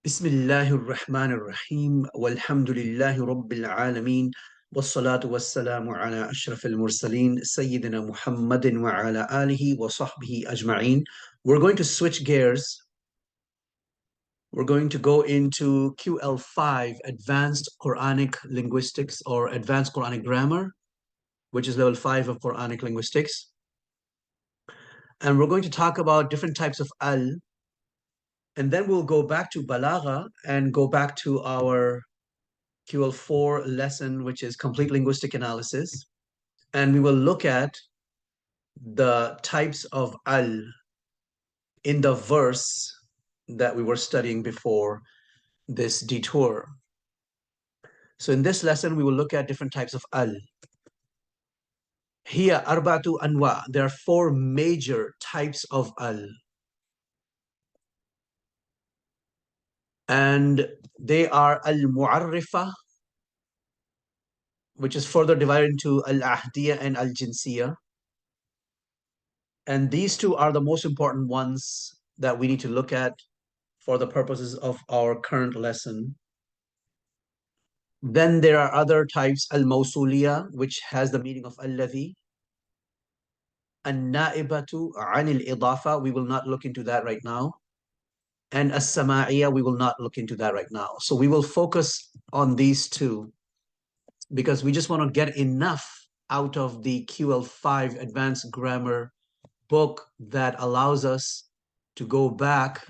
Bismillahir Rahmanir Rahim. Walhamdulillahi Rabbil Alameen. Wassalatu wassalamu ala ashrafil mursaleen. Sayyidina Muhammadin wa ala alihi wa sahbihi ajma'een. We're going to switch gears. We're going to go into QL5, Advanced Quranic Linguistics or Advanced Quranic Grammar, which is level 5 of Quranic Linguistics. And we're going to talk about different types of al, and then we'll go back to balagha and go back to our QL4 lesson, which is complete linguistic analysis. And we will look at the types of al in the verse that we were studying before this detour. So in this lesson, we will look at different types of al. Here, arbatu anwa. There are four major types of al. And they are al-mu'arrifa, which is further divided into al-ahdiyya and al-jinsiyya. And these two are the most important ones that we need to look at for the purposes of our current lesson. Then there are other types, al-mawsuliyya, which has the meaning of alladhi. An-na'ibatu anil idafa, we will not look into that right now. And as-sama'iyya, we will not look into that right now. So we will focus on these two because we just want to get enough out of the QL5 Advanced Grammar book that allows us to go back,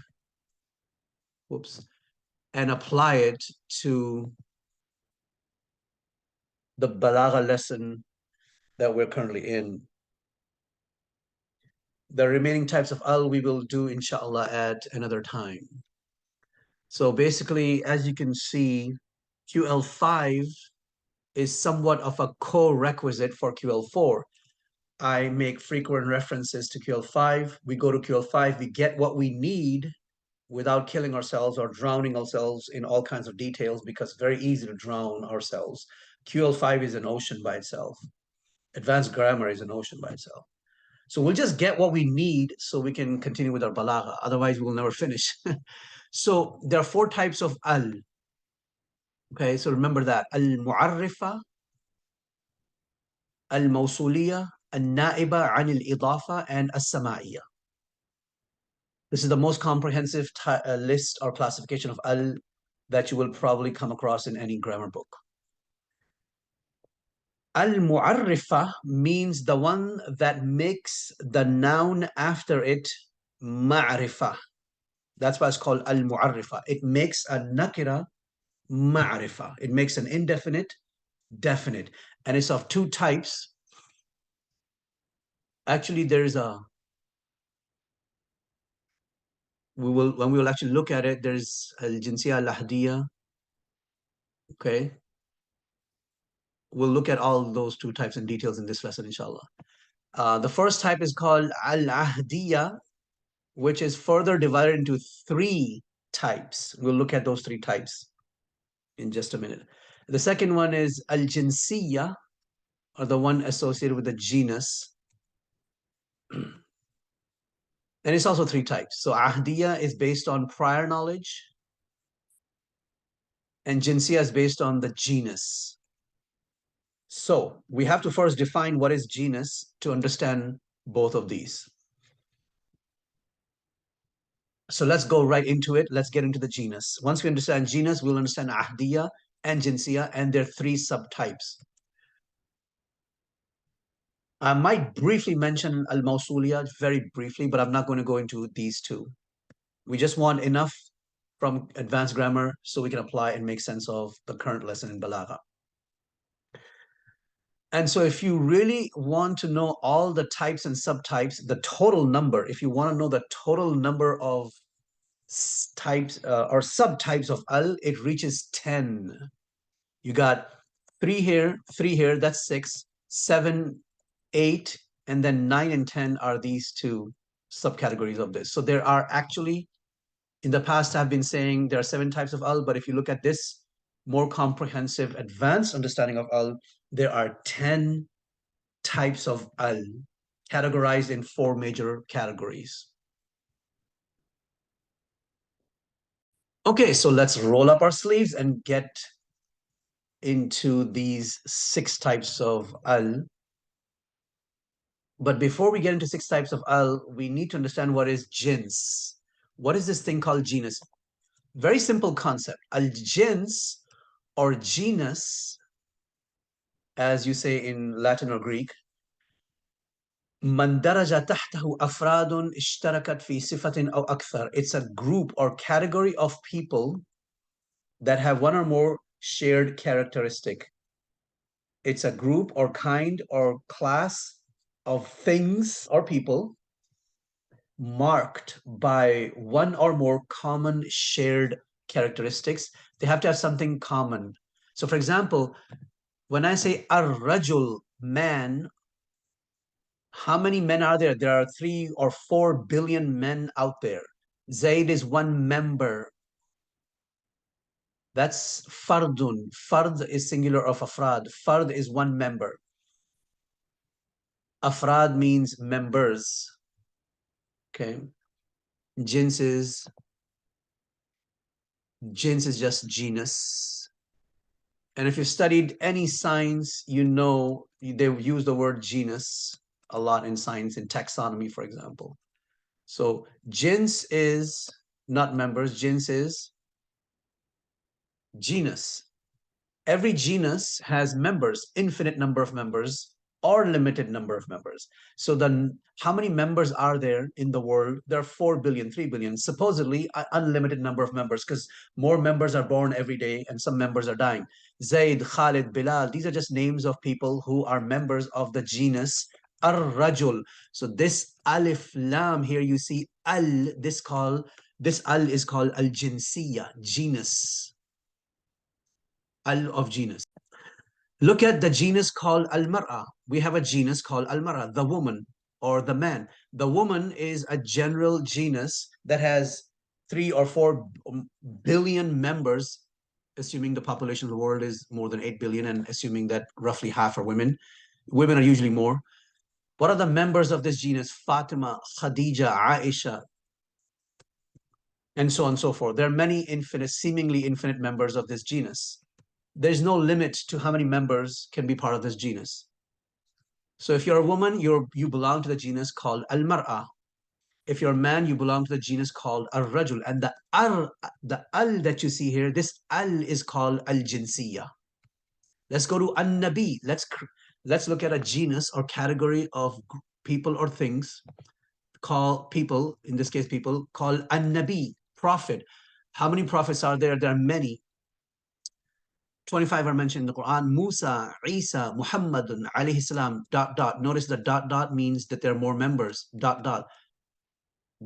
and apply it to the balagha lesson that we're currently in. The remaining types of al we will do inshallah at another time. So basically, as you can see, QL5 is somewhat of a co-requisite for QL4. I make frequent references to QL5. We go to QL5, we get what we need without killing ourselves or drowning ourselves in all kinds of details, because it's very easy to drown ourselves. QL5 is an ocean by itself. Advanced grammar is an ocean by itself. So we'll just get what we need so we can continue with our balagha. Otherwise, we will never finish. So there are four types of al. Okay, so remember that. Al-mu'arrifa, al-mawsuliyya, al-na'iba anil idafa, and as-sama'iyya. This is the most comprehensive list or classification of al that you will probably come across in any grammar book. Al-mu'arrifa means the one that makes the noun after it ma'rifa. That's why it's called al-mu'arrifa. It makes a nakira ma'rifa. It makes an indefinite definite. And it's of two types. Actually, there's a when we will actually look at it, there's al-jinsiyya al-ahdiyya. Okay. We'll look at all those two types in details in this lesson, inshallah. The first type is called al-ahdiyya, which is further divided into three types. We'll look at those three types in just a minute. The second one is al-jinsiyya, or the one associated with the genus. And it's also three types. So ahdiyya is based on prior knowledge, and jinsiyya is based on the genus. So we have to first define what is genus to understand both of these. So let's go right into it. Let's get into the genus. Once we understand genus, we'll understand ahdiyya and jinsiyya and their three subtypes. I might briefly mention al-mawsuliyya, very briefly, but I'm not going to go into these two. We just want enough from advanced grammar so we can apply and make sense of the current lesson in balagha. And so if you really want to know all the types and subtypes, the total number, if you want to know the total number of types or subtypes of al, it reaches 10. You got three here, that's 6, 7, 8, and then 9 and 10 are these two subcategories of this. So there are actually, in the past, I've been saying there are 7 types of al, but if you look at this more comprehensive, advanced understanding of al, there are 10 types of al, categorized in 4 major categories. Okay, so let's roll up our sleeves and get into these 6 types of al. But before we get into 6 types of al, we need to understand what is jins. What is this thing called genus? Very simple concept. Al jins or genus, as you say in Latin or Greek, من درج تحته أفراد اشتركت في صفة أو أكثر. It's a group or category of people that have one or more shared characteristic. It's a group or kind or class of things or people marked by one or more common shared characteristics. They have to have something common. So, for example, when I say ar-rajul, man, how many men are there? There are 3 or 4 billion men out there. Zaid is one member. That's fardun. Fard is singular of afrad. Fard is one member. Afrad means members. Okay. Jins is just genus. And if you've studied any science, you know they use the word genus a lot in science, in taxonomy, for example. So jins is not members, jins is genus. Every genus has members, infinite number of members or limited number of members. So then how many members are there in the world? There are 4 billion, 3 billion, supposedly unlimited number of members, because more members are born every day and some members are dying. Zaid, Khalid, Bilal, these are just names of people who are members of the genus Ar-Rajul. So this Alif Lam here you see Al, this Al is called Al-Jinsiyya, genus. Al of genus. Look at the genus called Al-Mar'a. We have a genus called Al-Mar'a, the woman or the man. The woman is a general genus that has 3 or 4 billion members, assuming the population of the world is more than 8 billion and assuming that roughly half are women. Women are usually more. What are the members of this genus? Fatima, Khadija, Aisha, and so on and so forth. There are many infinite, seemingly infinite members of this genus. There's no limit to how many members can be part of this genus. So if you're a woman, you belong to the genus called al-mar'a. If you're a man, you belong to the genus called ar-rajul. And the al that you see here, this al is called al-jinsiyya. Let's go to an-nabi. Let's look at a genus or category of people or things. Call people, in this case people, called an-nabi, prophet. How many prophets are there? There are many. 25 are mentioned in the Quran. Musa, Isa, Muhammadun, alayhi salam, dot, dot. Notice the dot, dot means that there are more members, dot, dot,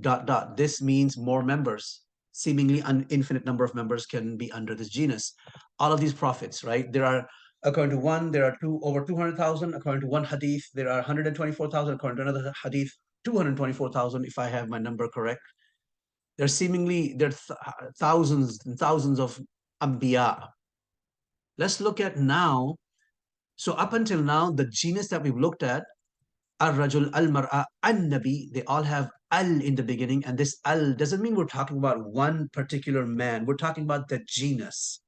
dot, dot. This means more members. Seemingly an infinite number of members can be under this genus. All of these prophets, right? There are, according to one, there are over 200,000. According to one hadith, there are 124,000. According to another hadith, 224,000, if I have my number correct. There are thousands and thousands of anbiya. Let's look at now. So up until now, the genus that we've looked at, Ar-Rajul, Al-Mar'a, An-Nabi, they all have Al in the beginning. And this Al doesn't mean we're talking about one particular man. We're talking about the genus.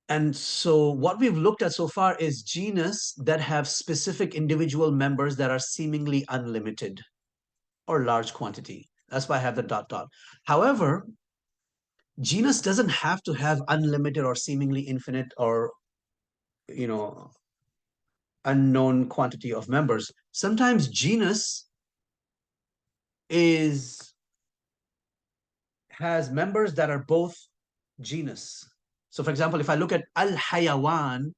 And so what we've looked at so far is genus that have specific individual members that are seemingly unlimited or large quantity. That's why I have the dot, dot. However, genus doesn't have to have unlimited or seemingly infinite or, you know, unknown quantity of members. Sometimes genus has members that are both genus. So for example, if I look at al-hayawan,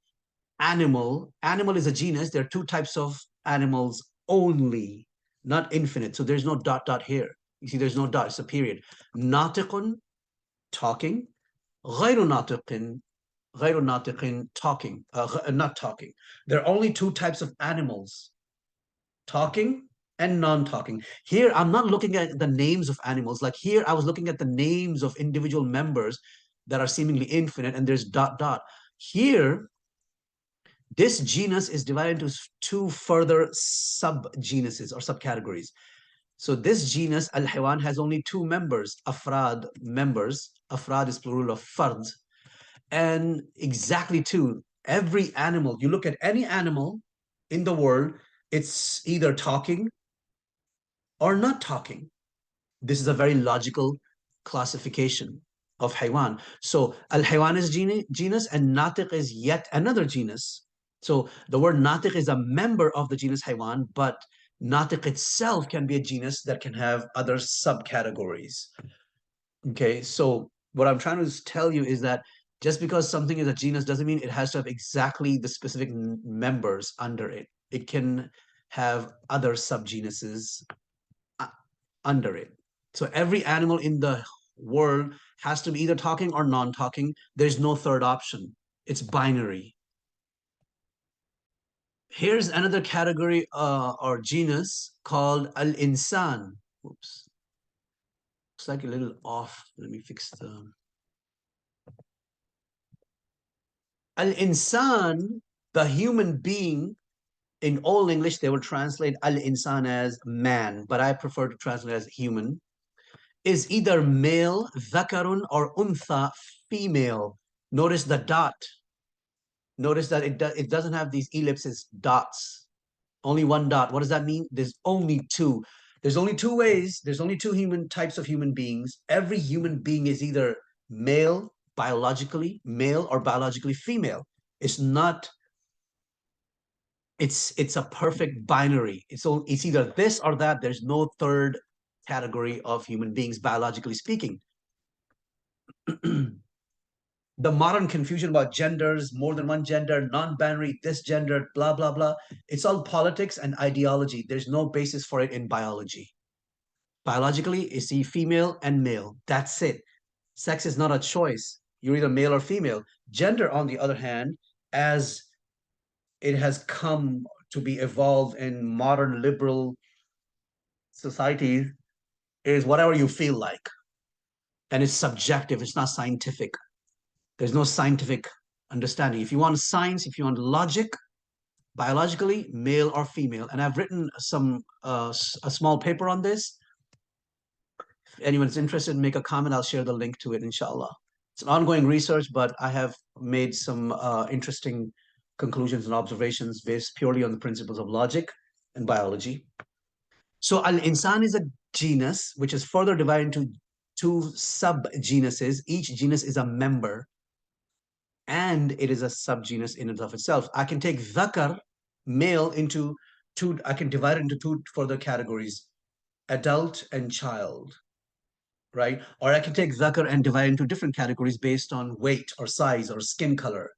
animal is a genus. There are 2 types of animals only, not infinite. So there's no dot dot here. You see, there's no dot, it's a period. Natiqun, talking. غير ناطق غير ناطق, talking, not talking. There are only 2 types of animals, talking and non-talking. Here, I'm not looking at the names of animals. Like here, I was looking at the names of individual members that are seemingly infinite, and there's dot, dot. Here, this genus is divided into 2 further sub-genuses or subcategories. So this genus, Al-Hayawan, has only two members, afrad members. Afrad is plural of fard. And exactly two. Every animal, you look at any animal in the world, it's either talking or not talking. This is a very logical classification of Haywan. So Al-Haywan is genus and Natiq is yet another genus. So the word Natiq is a member of the genus Haywan, but Natiq itself can be a genus that can have other subcategories. Okay, so what I'm trying to tell you is that just because something is a genus doesn't mean it has to have exactly the specific members under it. It can have other subgenuses under it. So every animal in the world has to be either talking or non-talking. There's no third option. It's binary. Here's another category or genus called al-insan. Oops, looks like a little off. Let me fix the al-insan, the human being. In Old English, they will translate al-insan as man, but I prefer to translate as human. Is either male, dhakarun, or untha, female. Notice the dot. Notice that it doesn't have these ellipses, dots. Only one dot. What does that mean? There's only two. There's only two ways. There's only two human types of human beings. Every human being is either male, biologically male, or biologically female. It's not. It's a perfect binary. It's either this or that. There's no third category of human beings, biologically speaking. The modern confusion about genders, more than one gender, non-binary, this gender, blah, blah, blah. It's all politics and ideology. There's no basis for it in biology. Biologically, it's the female and male. That's it. Sex is not a choice. You're either male or female. Gender, on the other hand, as it has come to be evolved in modern liberal societies, is whatever you feel like. And it's subjective, it's not scientific. There's no scientific understanding. If you want science, if you want logic, biologically, male or female. And I've written a small paper on this. If anyone's interested, make a comment. I'll share the link to it, inshallah. It's an ongoing research, but I have made some interesting conclusions and observations based purely on the principles of logic and biology. So al-insan is a genus which is further divided into two subgenuses. Each genus is a member and it is a subgenus in and of itself. I can take dhakar, male, into two, I can divide it into two further categories, adult and child, right? Or I can take dhakar and divide into different categories based on weight or size or skin color.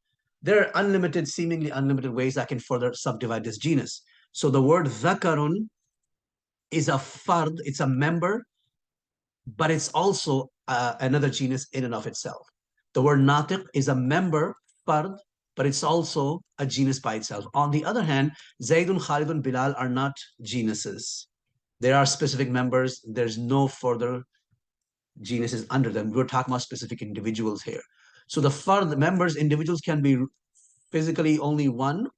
There are unlimited, seemingly unlimited ways I can further subdivide this genus. So the word dhakarun is a fard, it's a member, but it's also another genus in and of itself. The word natiq is a member, fard, but it's also a genus by itself. On the other hand, Zaydun, Khalidun, Bilal are not genuses. There are specific members. There's no further genuses under them. We're talking about specific individuals here. So the fard members, individuals can be physically only one,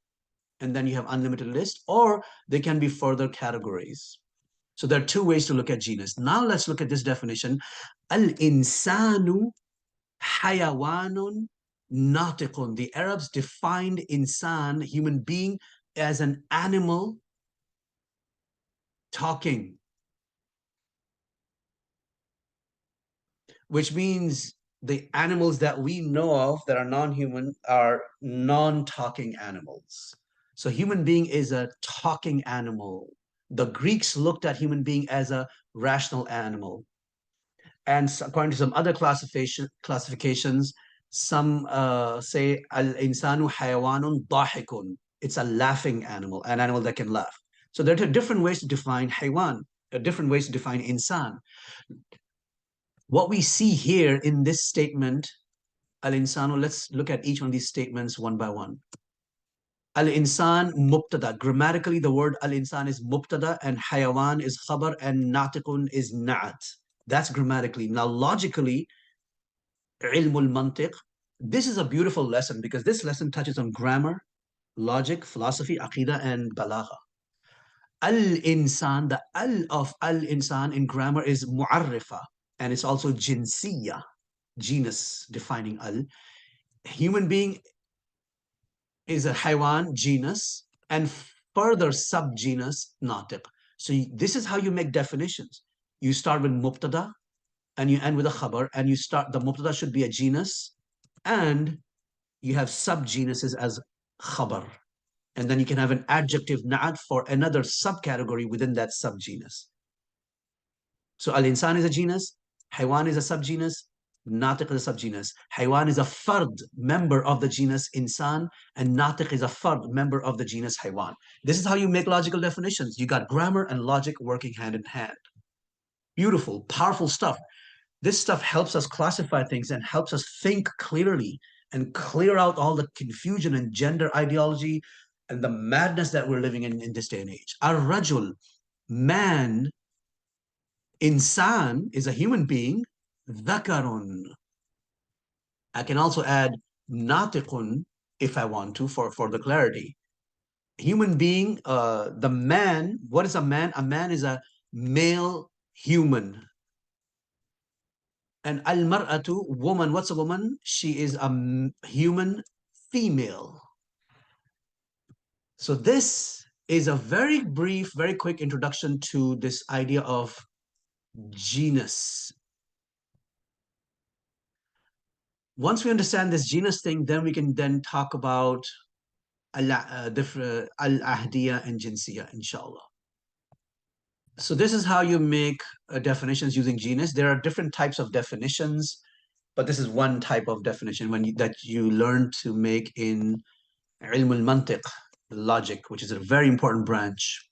and then you have unlimited list, or they can be further categories. So there are two ways to look at genus. Now let's look at this definition. Al-insanu hayawanun natiqun. The Arabs defined insan, human being, as an animal talking, which means the animals that we know of that are non-human are non-talking animals. So human being is a talking animal. The Greeks looked at human being as a rational animal. And according to some other classifications, some say al-insanu hayawanun dahikun. It's a laughing animal, an animal that can laugh. So there are different ways to define haywan, different ways to define insan. What we see here in this statement, al-insanu, let's look at each one of these statements one by one. Al-insan mubtada. Grammatically, the word al-insan is mubtada and hayawan is khabar and natiqun is na'at. That's grammatically. Now, logically, ilmul mantiq, this is a beautiful lesson because this lesson touches on grammar, logic, philosophy, aqidah, and balagha. Al-insan, the al of al-insan in grammar is mu'arrifa, and it's also jinsiyya, genus defining al. Human being is a haywan, genus, and further subgenus, natiq. So this is how you make definitions. You start with mubtada and you end with a khabar, and you start, the mubtada should be a genus, and you have subgenuses as khabar. And then you can have an adjective na'at for another subcategory within that subgenus. So al-insan is a genus, haywan is a subgenus, natiq is a subgenus. Haywan is a fard, member of the genus insan, and natiq is a fard, member of the genus haywan. This is how you make logical definitions. You got grammar and logic working hand in hand. Beautiful, powerful stuff. This stuff helps us classify things and helps us think clearly and clear out all the confusion and gender ideology and the madness that we're living in this day and age. Ar-rajul, man, insan is a human being, dhakarun. I can also add natiqun if I want to for the clarity. Human being, the man, what is a man? A man is a male human. And al-mar'atu, woman, what's a woman? She is a human female. So this is a very brief, very quick introduction to this idea of genus. Once we understand this genus thing, then we can then talk about al-ahdiyya and jinsiyya, inshallah. So this is how you make definitions using genus. There are different types of definitions, but this is one type of definition that you learn to make in ilm al-mantiq, logic, which is a very important branch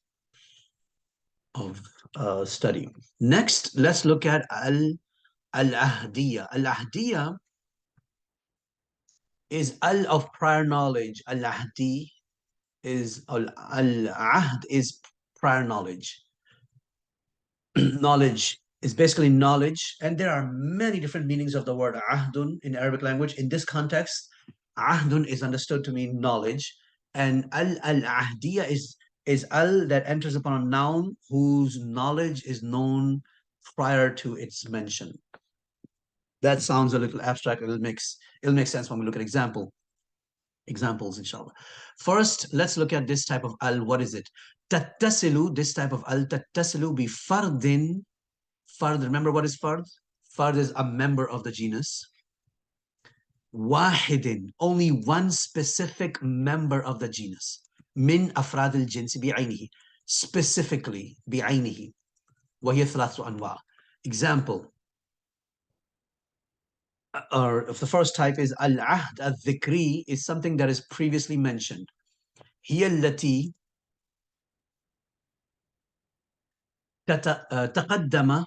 of study. Next, let's look at al-ahdiyya. Al-ahdiyya is al of prior knowledge. Al-ahdi is al-ahd is prior knowledge. Knowledge is basically knowledge, and there are many different meanings of the word ahdun in Arabic language. In this context, ahdun is understood to mean knowledge, and al-ahdiyya is al that enters upon a noun whose knowledge is known prior to its mention. That sounds a little abstract. It'll make sense when we look at examples, inshallah. First, let's look at this type of al. What is it? Tattasilu, this type of al, tattasilu bi fardin. Fard, remember what is fard? Fard is a member of the genus. Wahidin, only one specific member of the genus. Min afrad al-jins bi'aynihi, specifically bi'aynihi. وهي ثلاث أنواع. Example, or if the first type is al-ahd al-dhikri, is something that is previously mentioned. هي التي تقدم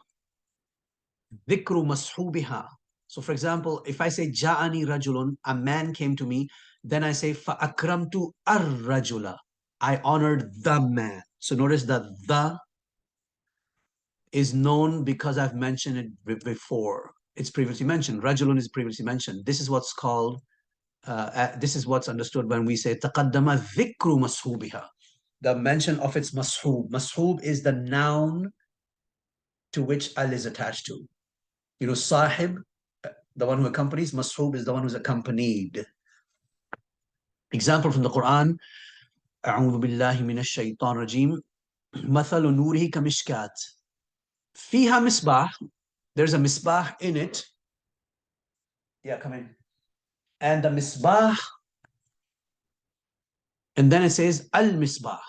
ذكر مصحوبها. So for example, if I say ja'ani rajulun, a man came to me, then I say fa'akramtu ar-rajula, I honored the man. So notice that the is known because I've mentioned it before. It's previously mentioned. Rajulun is previously mentioned. This is what's called, this is what's understood when we say taqaddama dhikru mashubiha, the mention of its mashub. Mashub is the noun to which al is attached to. You know, sahib, the one who accompanies, mashub is the one who's accompanied. Example from the Quran, أعوذ بالله من الشيطان الرجيم مثل نوره كمشكات فيها مصباح, there's a misbah in it. Yeah, come in. And the misbah, and then it says al-misbah.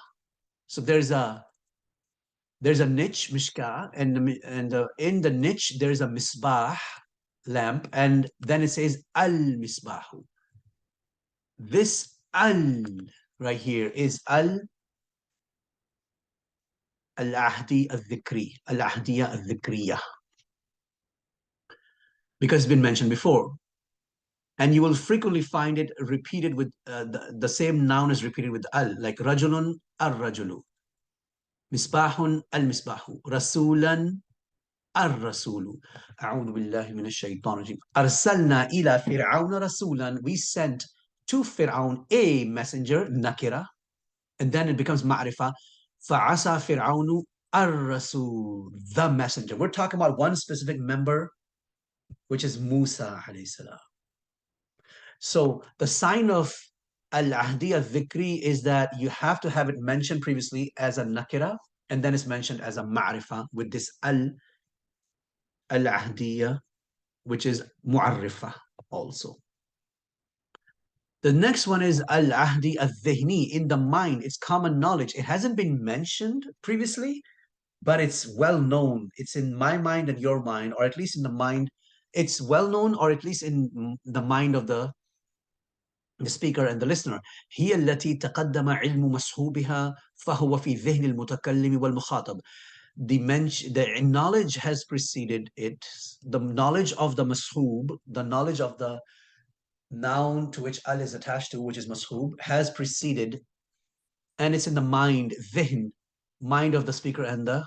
So there's a niche, mishka, and in the niche there's a misbah, lamp, and then it says al-misbahu. This al right here is al-ahdi al-dhikri, al-ahdiya al-dhikriyah, because it's been mentioned before. And you will frequently find it repeated with the same noun is repeated with al, like rajulun ar-rajulu, misbahun al-misbahu, rasulan ar-rasulu. A'udhu billahi minash shaitan rajim. Arsalna ila fir'auna rasulan, we sent to Fir'aun a messenger, nakira, and then it becomes ma'rifah. فَعَصَى فِرْعَوْنُ الرَّسُولَ, the messenger. We're talking about one specific member, which is Musa alayhi salam. So the sign of al-ahdi al-dhikri is that you have to have it mentioned previously as a nakira, and then it's mentioned as a ma'rifa with this al-ahdiya, which is mu'arrifa also. The next one is al-ahdi al-dhihni, in the mind. It's common knowledge. It hasn't been mentioned previously, but it's well known. It's in my mind and your mind, or at least in the mind. It's well known, or at least in the mind of the speaker and the listener. هي التي تقدم علم مصحوبها فهو في ذهن المتكلم والمخاطب. The knowledge has preceded it. The knowledge of the mashub, the knowledge of the noun to which al is attached to, which is mashub, has preceded, and it's in the mind, dhihn, mind of the speaker and the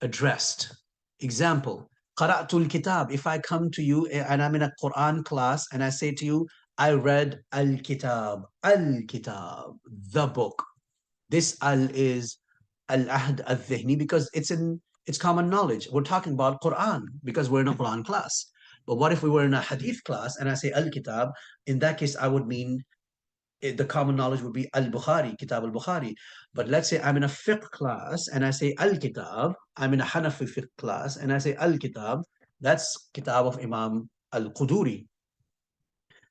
addressed. Example, qara'tul kitab. If I come to you and I'm in a Quran class and I say to you, I read al-kitab, the book. This al is al-ahd al-dhihni because it's common knowledge. We're talking about Quran because we're in a Quran class. But what if we were in a hadith class and I say al-kitab? In that case, I would mean the common knowledge would be al-Bukhari, Kitab al-Bukhari. But let's say I'm in a fiqh class and I say al-Kitab, I'm in a Hanafi fiqh class and I say al-Kitab, that's Kitab of Imam al-Quduri.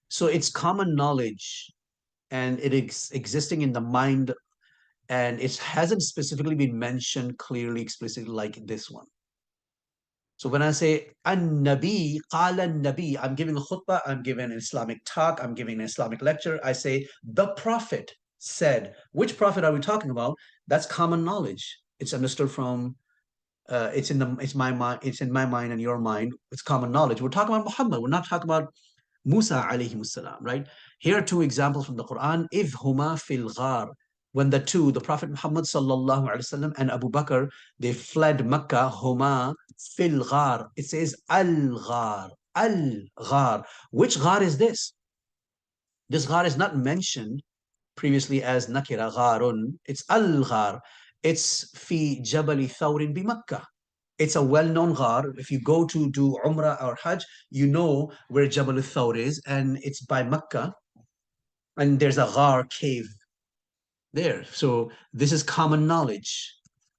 So it's common knowledge and it is existing in the mind, and it hasn't specifically been mentioned clearly, explicitly like this one. So when I say an-nabi, qala an-nabi, I'm giving a khutbah, I'm giving an Islamic talk, I'm giving an Islamic lecture. I say the prophet said. Which prophet are we talking about? That's common knowledge. It's understood from it's in my mind and your mind. It's common knowledge. We're talking about Muhammad. We're not talking about Musa alayhi salam, right? Here are two examples from the Quran. Idh huma fil ghar. When the two, the Prophet Muhammad sallallahu alaihi wasallam and Abu Bakr, they fled Mecca, huma fil ghar. It says al-ghar, al-ghar. Which ghar is this? This ghar is not mentioned previously as nakira gharun. It's al-ghar. It's fi jabali thawrin bi Makkah. It's a well-known ghar. If you go to do Umrah or Hajj, you know where Jabal al-Thawr is, and it's by Makkah, and there's a ghar cave there. So this is common knowledge,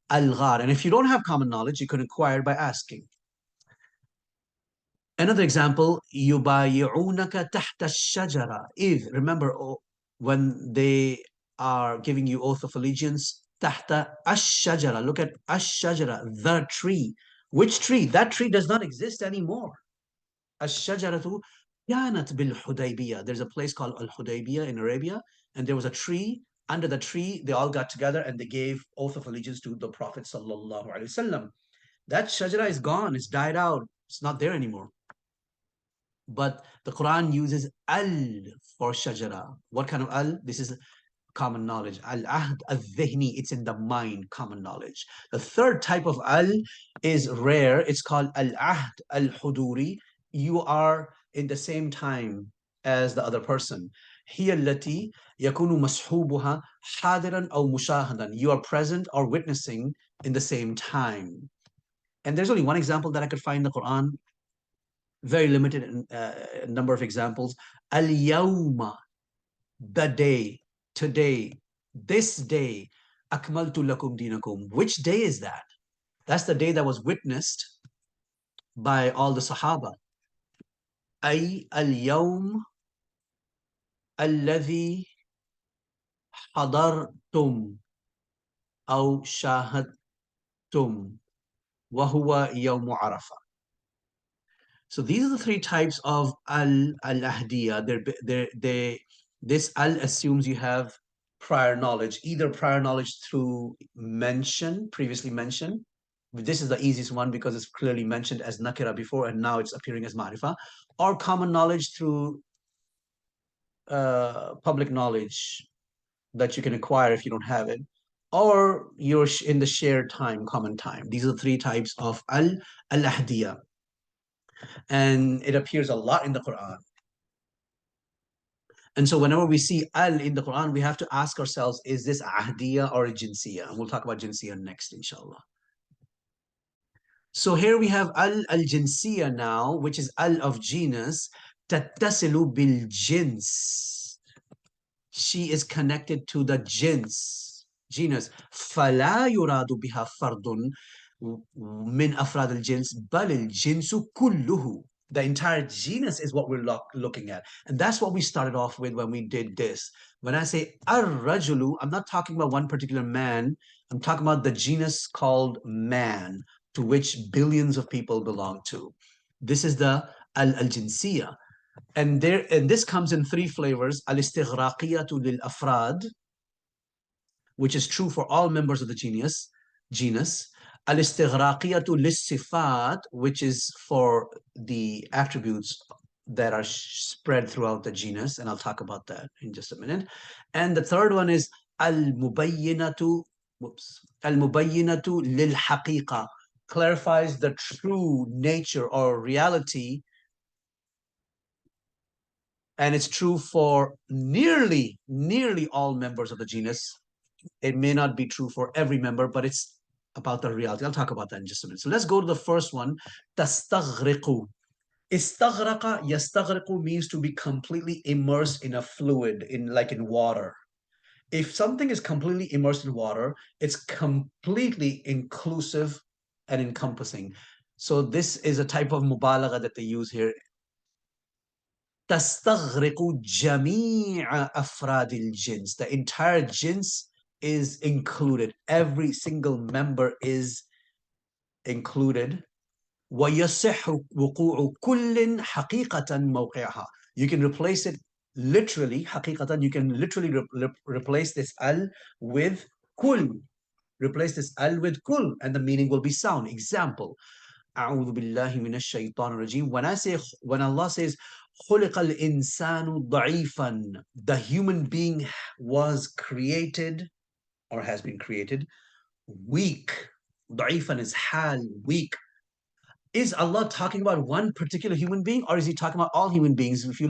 al-ghar. And if you don't have common knowledge, you can acquire by asking. Another example, yubayi'unaka tahta shajara. If, remember, when they are giving you oath of allegiance, tahta ash-shajara. Look at ash-shajara, the tree. Which tree? That tree does not exist anymore. Ash-shajaratu kanat bil Hudaybiyah. There's a place called Al-Hudaybiyah in Arabia, and there was a tree. Under the tree, they all got together and they gave oath of allegiance to the Prophet sallallahu alaihi wasallam. That shajara is gone. It's died out. It's not there anymore. But the Quran uses al for shajara. What kind of al? This is common knowledge. Al-ahd al-dhihni, it's in the mind, common knowledge. The third type of al is rare. It's called al-ahd al-huduri. You are in the same time as the other person. هي التي يكون مصحوبها حاضرا أو مشاهدا. You are present or witnessing in the same time. And there's only one example that I could find in the Quran. Very limited number of examples. Al-yawma, the day, today, this day, akmaltu lakum dinakum. Which day is that? That's the day that was witnessed by all the Sahaba. Ay al-yawm alladhi hadartum aw shahadtum wa huwa yawm Arafah. So these are the three types of al-ahdiya. This al assumes you have prior knowledge, either prior knowledge through previously mentioned. This is the easiest one because it's clearly mentioned as nakira before and now it's appearing as ma'rifa, or common knowledge through public knowledge that you can acquire if you don't have it, or you're in the shared time, common time. These are the three types of al-ahdiya. And it appears a lot in the Quran. And so whenever we see al in the Quran, we have to ask ourselves, is this ahdiya or jinsiya? And we'll talk about jinsiya next, inshallah. So here we have al-jinsiya now, which is al of genus, tattasilu bil jins. She is connected to the genus. فلا يراد بها فرد من أفراد الجنس بل الجنس كله. The entire genus is what we're looking at. And that's what we started off with when we did this. When I say ar-rajulu, I'm not talking about one particular man. I'm talking about the genus called man, to which billions of people belong to. This is the al-jinsiyah. And this comes in three flavors: al-istighraqiyatu lil-afrad, which is true for all members of the genus. Al-istighraqiyatu lis-sifat, which is for the attributes that are spread throughout the genus, and I'll talk about that in just a minute. And the third one is al-mubayyinatu, al-mubayyinatu lil-haqiqa, clarifies the true nature or reality, and it's true for nearly all members of the genus. It may not be true for every member, but it's about the reality. I'll talk about that in just a minute. So let's go to the first one, tastaghriqu. Istaghraqa, yastaghriqu means to be completely immersed in a fluid, like in water. If something is completely immersed in water, it's completely inclusive and encompassing. So this is a type of mubalagha that they use here. تستغرق جميع أفراد الجنس. The entire jins is included. Every single member is included. ويصح وقوع كل حقيقة موقعها. You can replace it literally, حقيقة, you can literally replace this al with كل. Replace this al with كل, and the meaning will be sound. Example, أعوذ بالله من الشيطان الرجيم. When Allah says خلق الإنسان ضعيفا, the human being was created or has been created weak. ضعيفا is hal, weak. Is Allah talking about one particular human being, or is he talking about all human beings? If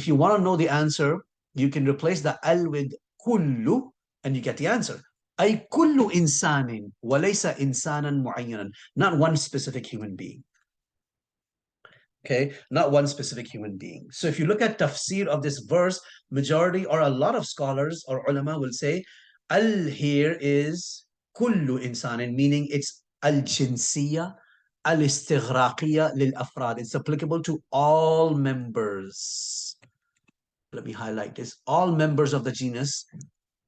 you want to know the answer, you can replace the al with kullu and you get the answer. أي كل إنسان وليس إنسانا معينا. Not one specific human being. Okay, not one specific human being. So if you look at tafsir of this verse, majority or a lot of scholars or ulama will say al here is kullu insanin, meaning it's al-jinsiyya al-istighraqiyya lil-afrad. It's applicable to all members. Let me highlight this. All members of the genus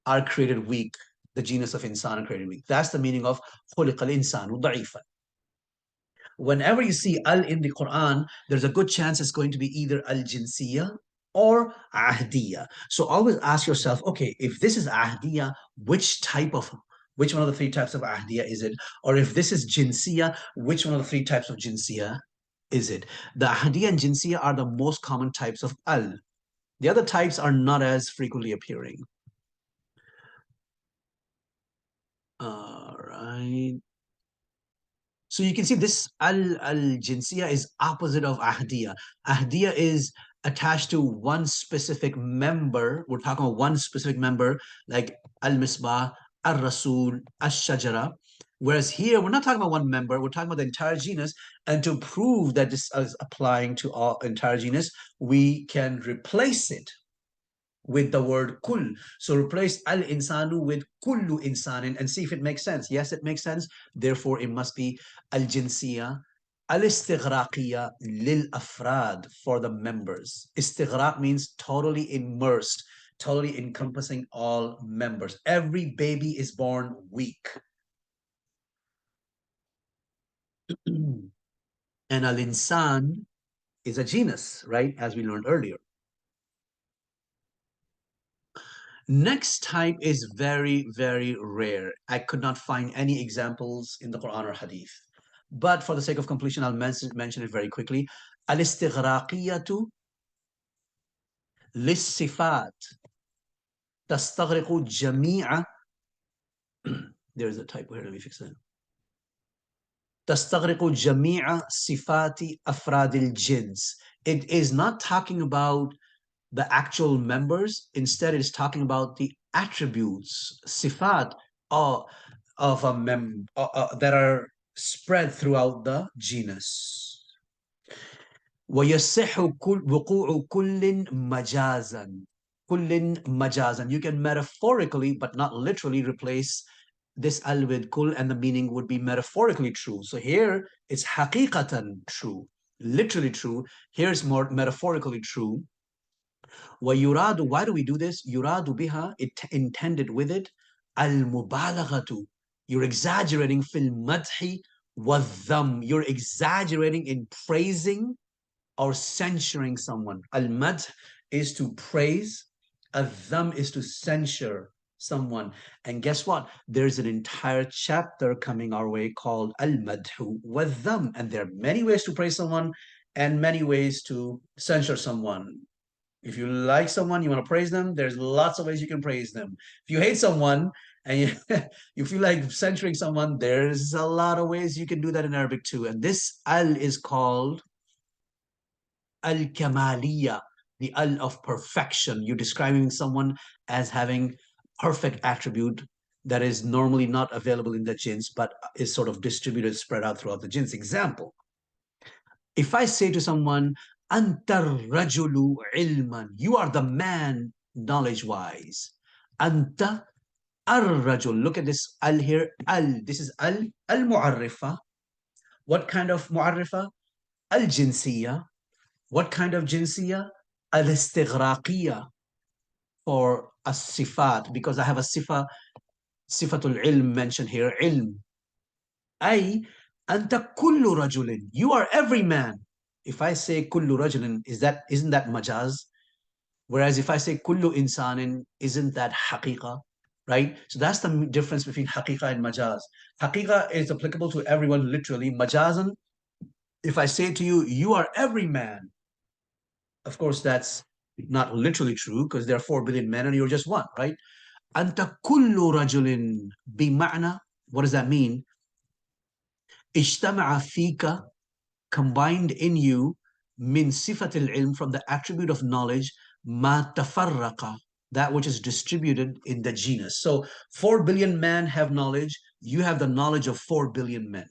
are created weak. The genus of insan are created weak. That's the meaning of خُلِقَ الْإِنسَانُ ضَعِيفًا. Whenever you see al in the Quran, there's a good chance it's going to be either al-jinsiyya or ahdiya. So always ask yourself, okay, if this is ahdiya, which one of the three types of ahdiya is it? Or if this is jinsiyya, which one of the three types of jinsiyya is it? The ahdiya and jinsiyya are the most common types of al. The other types are not as frequently appearing. All right. So you can see this al-jinsiyah is opposite of ahdiya. Ahdiya is attached to one specific member. We're talking about one specific member, like al-misbah, al-rasul, al-shajara. Whereas here, we're not talking about one member, we're talking about the entire genus. And to prove that this is applying to all entire genus, we can replace it with the word kul. So replace al-insanu with kullu insanin and see if it makes sense. Yes, it makes sense. Therefore, it must be al-jinsiyya al-istighraqiyya lil-afrad, for the members. Istighraq means totally immersed, totally encompassing all members. Every baby is born weak. And al-insan is a genus, right? As we learned earlier. Next type is very, very rare. I could not find any examples in the Quran or Hadith. But for the sake of completion, I'll mention it very quickly. Al-istighraqiyatu lis-sifat tastaghriqu jami'a. There's a typo here, let me fix that. Tastaghriqu jami'a sifati afradil jins. It is not talking about the actual members. Instead, it's talking about the attributes, sifat, of, of a that are spread throughout the genus. ويصح وقوع كل مجازا. كل مجازا. You can metaphorically, but not literally, replace this al with kul, and the meaning would be metaphorically true. So here it's haqiqatan true, literally true. Here's more metaphorically true. ويراد, why do we do this? يراد بها, it intended with it, المبالغة. You're exaggerating في المدح والذم. You're exaggerating in praising or censuring someone. Al-madh is to praise, al-dham is to censure someone. And guess what? There's an entire chapter coming our way called al-madhu wa-dham. And there are many ways to praise someone and many ways to censure someone. If you like someone, you want to praise them, there's lots of ways you can praise them. If you hate someone and you feel like censuring someone, there's a lot of ways you can do that in Arabic too. And this al is called al-kamaliya, the al of perfection. You're describing someone as having perfect attribute that is normally not available in the jins, but is sort of distributed, spread out throughout the jins. Example, if I say to someone, Antar rajulu ilman, you are the man knowledge-wise. Anta ar-rajul, look at this al here, al, this is al-mu'arrifa. What kind of mu'arrifa? Al-jinsiyya. What kind of jinsiyya? Al-istighraqiyya, for a sifat, because I have a sifatul ilm mentioned here, ilm. Ay, anta kullu rajulin, you are every man. If I say kullu rajulin, isn't that majaz? Whereas if I say kullu insanin, isn't that haqiqa? Right? So that's the difference between haqiqa and majaz. Haqiqa is applicable to everyone literally. Majazan, if I say to you, you are every man, of course, that's not literally true because there are 4 billion men and you're just one, right? Anta kullu rajulin bima'na. What does that mean? Ijtama'a fika, combined in you, min sifatil ilm, from the attribute of knowledge, ma tafarraqa, that which is distributed in the genus. So 4 billion men have knowledge. You have the knowledge of 4 billion men.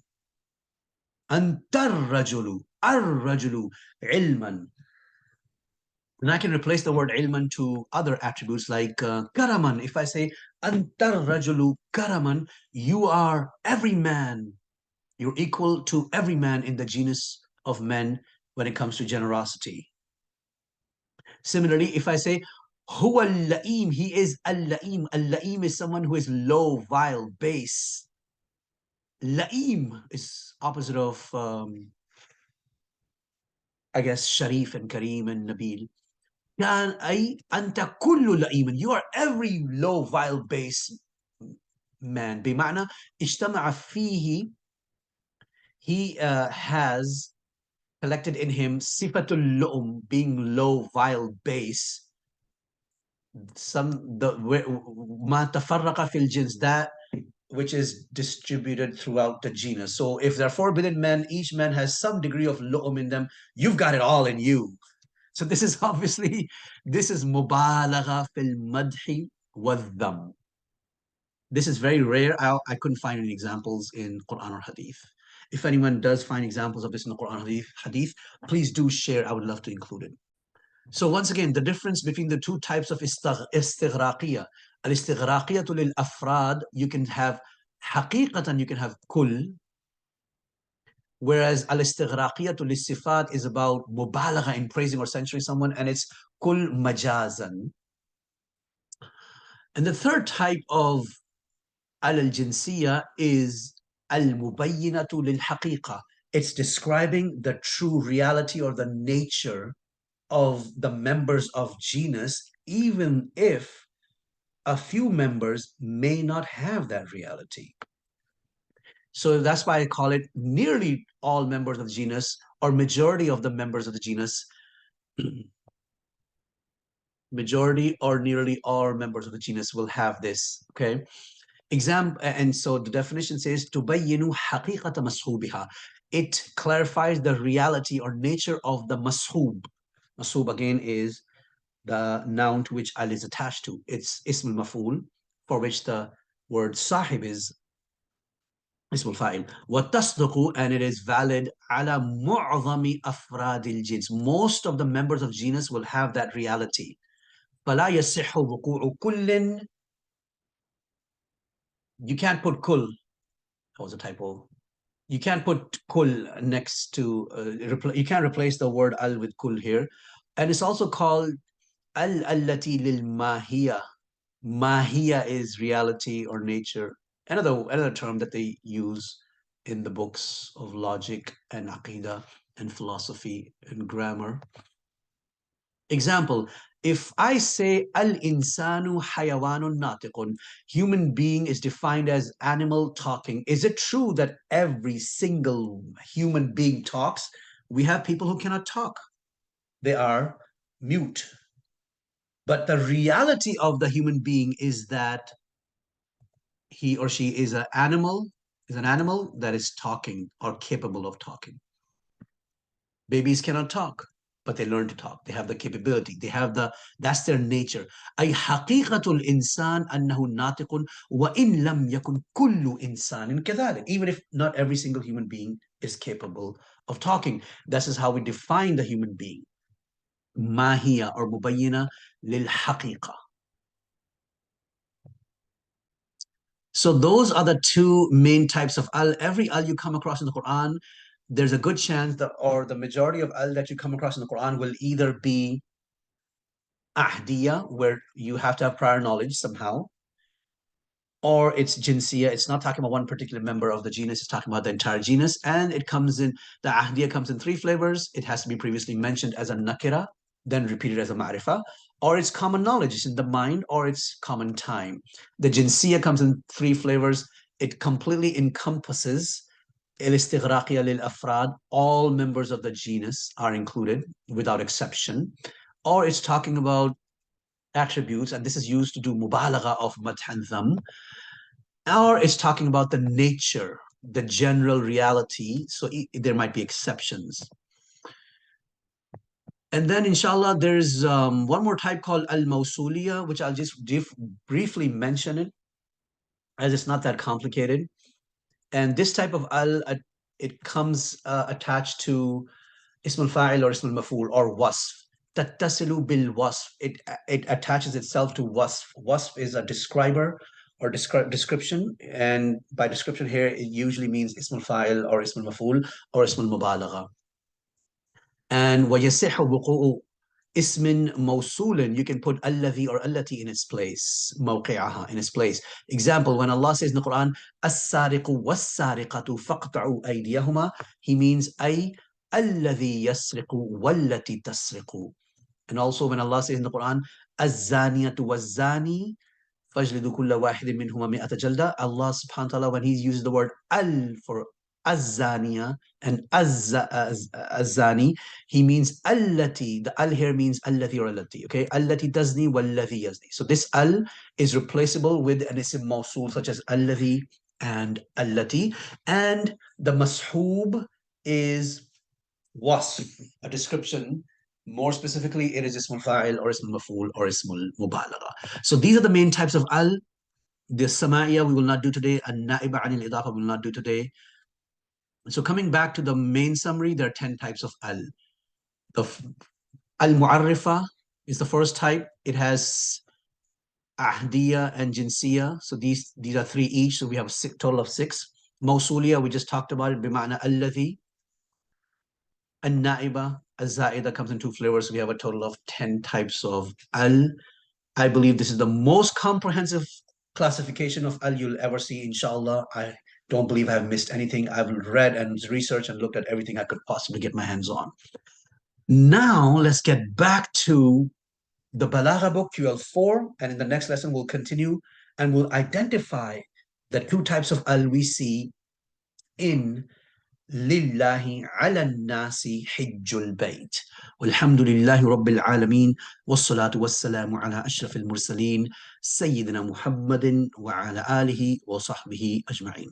Antar rajulu, ar rajulu, ilman. And I can replace the word ilman to other attributes like karaman. If I say antar rajulu karaman, you are every man. You're equal to every man in the genus of men when it comes to generosity. Similarly, if I say huwa al-la'im, he is al-la'im. Al-la'im is someone who is low, vile, base. La'im is opposite of, I guess, sharif and kareem and nabil. أي أنت كل لئيم, you are every low, vile, base man. بمعنى اجتمع فيه, he has collected in him sifatul lu'um, being low, vile, base. Some the ما تفرق في الجنس, that which is distributed throughout the genus. So if there are 4 billion men, each man has some degree of lu'um in them. You've got it all in you. So this is obviously, this is mubalagha fil madhi wal-dham. This is very rare. I couldn't find any examples in Quran or Hadith. If anyone does find examples of this in the Quran or Hadith, please do share. I would love to include it. So once again, the difference between the two types of istighraqiyya. Al-istighraqiyya lil afrad, you can have haqiqatan, you can have kull, whereas al-istighraqiyatu lis-sifat is about mubalagha in praising or censuring someone, and it's kul majazan. And the third type of al-jinsiyya is al-mubayyinatu lil-haqiqa. It's describing the true reality or the nature of the members of genus, even if a few members may not have that reality. So that's why I call it nearly all members of the genus, or majority of the members of the genus. Majority or nearly all members of the genus will have this, okay? And so the definition says, تُبَيِّنُ حَقِيقَةَ مَصْحُوبِهَا. It clarifies the reality or nature of the mashub. Mashub again is the noun to which al is attached to. It's ism al-maf'ul, for which the word sahib is اسم الفاعل وتصدق, and it is valid على معظم أفراد الجنس. Most of the members of genus will have that reality. فلا يصح وقوع كل. You can't put kul. That was a typo. You can't put kul next to you can't replace the word al with kul here. And it's also called al allati lil mahiya. Mahiya is reality or nature. Another term that they use in the books of logic and aqidah and philosophy and grammar. Example, if I say al-insanu hayawanun natiqun, human being is defined as animal talking. Is it true that every single human being talks? We have people who cannot talk. They are mute. But the reality of the human being is that he or she is an animal that is talking or capable of talking. Babies cannot talk, but they learn to talk. They have the capability. That's their nature. أي حقيقة الإنسان أنه ناطق وإن لم يكن كل إنسان كذلك. Even if not every single human being is capable of talking. This is how we define the human being. ماهية or مبينة للحقيقة. So those are the two main types of al. Every al you come across in the Quran, there's a good chance that, or the majority of al that you come across in the Quran will either be ahdiya, where you have to have prior knowledge somehow, or it's jinsiya. It's not talking about one particular member of the genus, it's talking about the entire genus. And the ahdiya comes in three flavors. It has to be previously mentioned as a nakira, then repeated as a ma'rifa, or it's common knowledge, it's in the mind, or it's common time. The jinsiya comes in three flavors. It completely encompasses al-istighraqiyya lil-afrad. All members of the genus are included without exception. Or it's talking about attributes, and this is used to do mubalagha of madh and dham. Or it's talking about the nature, the general reality. So there might be exceptions. And then, inshallah, there's one more type called al-mawsuliya, which I'll just briefly mention it, as it's not that complicated. And this type of al, it comes attached to ism al-fa'il or ism al-maf'ul or wasf. Tattasilu bil wasf. It attaches itself to wasf. Wasf is a describer or description. And by description here, it usually means ism al-fa'il or ism al-maf'ul or ism al-mubalagha. And وَيَصِحُ وُقُوعُ ismin mawsulin, you can put alladhi or allati in its place, mawqi'aha, in its place. Example, when Allah says in the Quran, as-sariqu was-sariqatu faqta'u aydiyahuma, he means ay alladhi yasriqu wallati tasriqu. And also when Allah says in the Quran, az-zaniyatu was-zani fajlidu kulla wahidin minhuma mi'ata jalda, Allah subhanahu wa ta'ala, when he uses the word al for az-zaniya and az-zani, he means allati. The al here means allati or allati. Okay, allati tazni walladhi yazni. So this al is replaceable with an ism mawsul such as alladhi and allati. And the mashub is wasf, a description. More specifically, it is ismul fa'il or ismul maf'ul or ismul mubalagha. So these are the main types of al. The sama'iyya we will not do today, and na'iba anil idafa we will not do today. So coming back to the main summary, there are 10 types of al. The al-mu'arrifa is the first type. It has ahdiya and jinsiya. So these are three each. So we have a total of 6. Mawsuliya, we just talked about it. Bima'na alladhi. An-na'iba, az-za'ida comes in 2 flavors. So we have a total of 10 types of al. I believe this is the most comprehensive classification of al you'll ever see, inshallah. I don't believe I've missed anything. I've read and researched and looked at everything I could possibly get my hands on. Now, let's get back to the Balagha book, QL4, and in the next lesson, we'll continue and we'll identify the 2 types of al we see in لله على الناس حج البيت والحمد لله رب العالمين والصلاة والسلام على أشرف المرسلين سيدنا محمد وعلى آله وصحبه أجمعين.